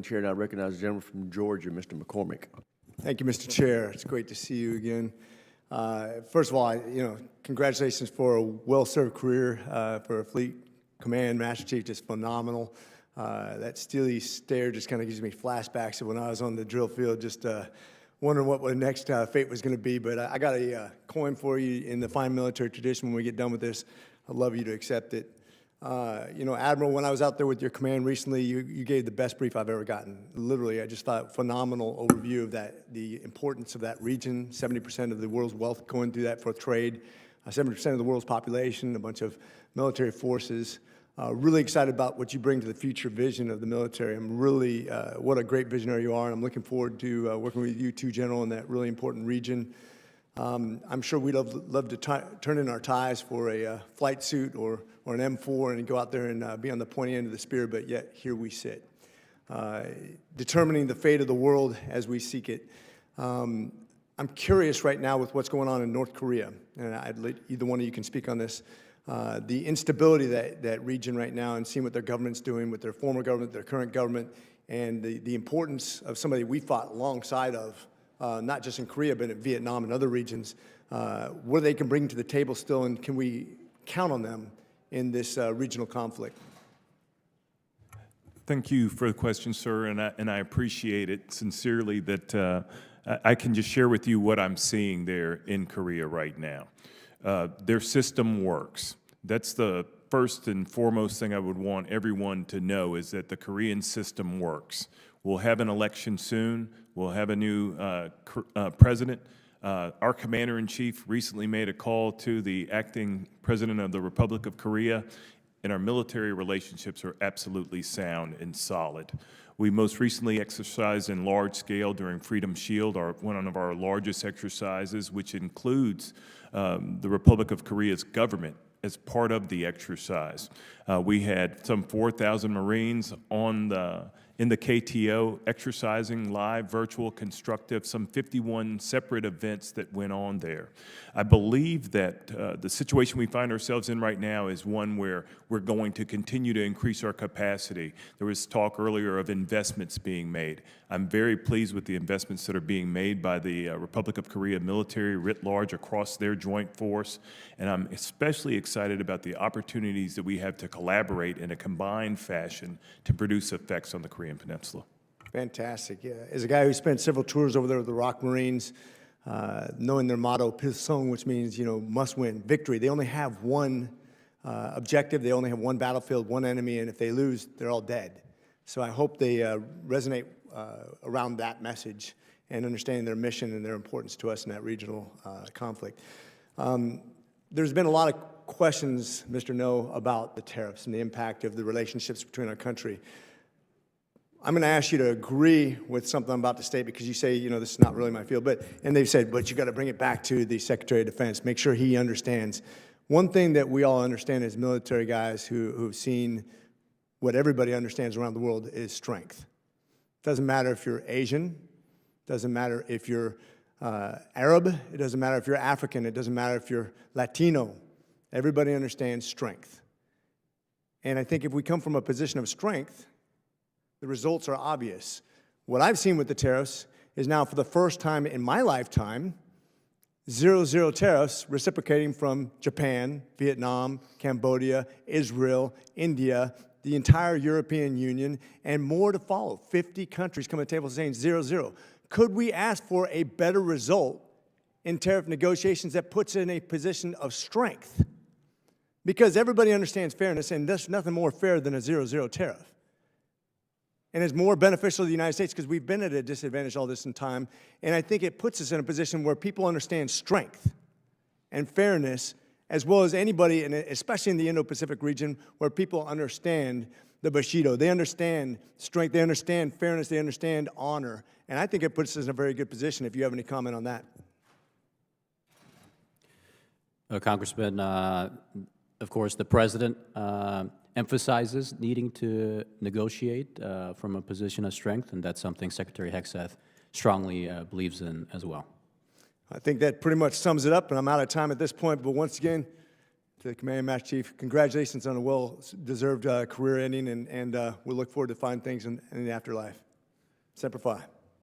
Chair, and I recognize the gentleman from Georgia, Mr. McCormick. Thank you, Mr. Chair. It's great to see you again. First of all, congratulations for a well-served career for a Fleet Command Master Chief, just phenomenal. That steely stare just kind of gives me flashbacks of when I was on the drill field, just wondering what the next fate was going to be. But I got a coin for you in the fine military tradition. When we get done with this, I'd love you to accept it. Admiral, when I was out there with your command recently, you gave the best brief I've ever gotten. Literally, I just thought phenomenal overview of that, the importance of that region, 70% of the world's wealth going through that for trade, 70% of the world's population, a bunch of military forces. Really excited about what you bring to the future vision of the military. I'm really, what a great visionary you are, and I'm looking forward to working with you two, General, in that really important region. I'm sure we'd love to turn in our ties for a flight suit or an M4 and go out there and be on the pointy end of the spear, but yet here we sit, determining the fate of the world as we seek it. I'm curious right now with what's going on in North Korea, and I'd let either one of you can speak on this. The instability that region right now, and seeing what their government's doing with their former government, their current government, and the importance of somebody we fought alongside of, not just in Korea, but in Vietnam and other regions, what they can bring to the table still, and can we count on them in this regional conflict? Thank you for the question, sir, and I appreciate it sincerely that I can just share with you what I'm seeing there in Korea right now. Their system works. That's the first and foremost thing I would want everyone to know, is that the Korean system works. We'll have an election soon. We'll have a new president. Our commander-in-chief recently made a call to the acting president of the Republic of Korea, and our military relationships are absolutely sound and solid. We most recently exercised in large scale during Freedom Shield, one of our largest exercises, which includes the Republic of Korea's government as part of the exercise. We had some 4,000 Marines in the KTO exercising live, virtual, constructive, some 51 separate events that went on there. I believe that the situation we find ourselves in right now is one where we're going to continue to increase our capacity. There was talk earlier of investments being made. I'm very pleased with the investments that are being made by the Republic of Korea military writ large across their joint force, and I'm especially excited about the opportunities that we have to collaborate in a combined fashion to produce effects on the Korean Peninsula. Fantastic. Yeah. As a guy who spent several tours over there with the ROK Marines, knowing their motto, Pilsung, which means, must win, victory. They only have one objective. They only have one battlefield, one enemy, and if they lose, they're all dead. So I hope they resonate around that message and understanding their mission and their importance to us in that regional conflict. There's been a lot of questions, Mr. No, about the tariffs and the impact of the relationships between our country. I'm going to ask you to agree with something I'm about to state, because you say, this is not really my field, and they've said, but you got to bring it back to the Secretary of Defense, make sure he understands. One thing that we all understand as military guys who've seen what everybody understands around the world is strength. Doesn't matter if you're Asian, doesn't matter if you're Arab, it doesn't matter if you're African, it doesn't matter if you're Latino. Everybody understands strength. And I think if we come from a position of strength, the results are obvious. What I've seen with the tariffs is now, for the first time in my lifetime, 0-0 tariffs reciprocating from Japan, Vietnam, Cambodia, Israel, India, the entire European Union, and more to follow. 50 countries come to the table saying 0-0. Could we ask for a better result in tariff negotiations that puts it in a position of strength? Because everybody understands fairness, and there's nothing more fair than a 0-0 tariff. And it's more beneficial to the United States because we've been at a disadvantage all this time. And I think it puts us in a position where people understand strength and fairness, as well as anybody, and especially in the Indo-Pacific region, where people understand the Bushido. They understand strength, they understand fairness, they understand honor. And I think it puts us in a very good position. If you have any comment on that. Congressman, of course, the President emphasizes needing to negotiate from a position of strength, and that's something Secretary Hegseth strongly believes in as well. I think that pretty much sums it up, and I'm out of time at this point. But once again, To the Commanding Master Chief, congratulations on a well-deserved career ending, and we look forward to fine things in the afterlife. Semper Fi.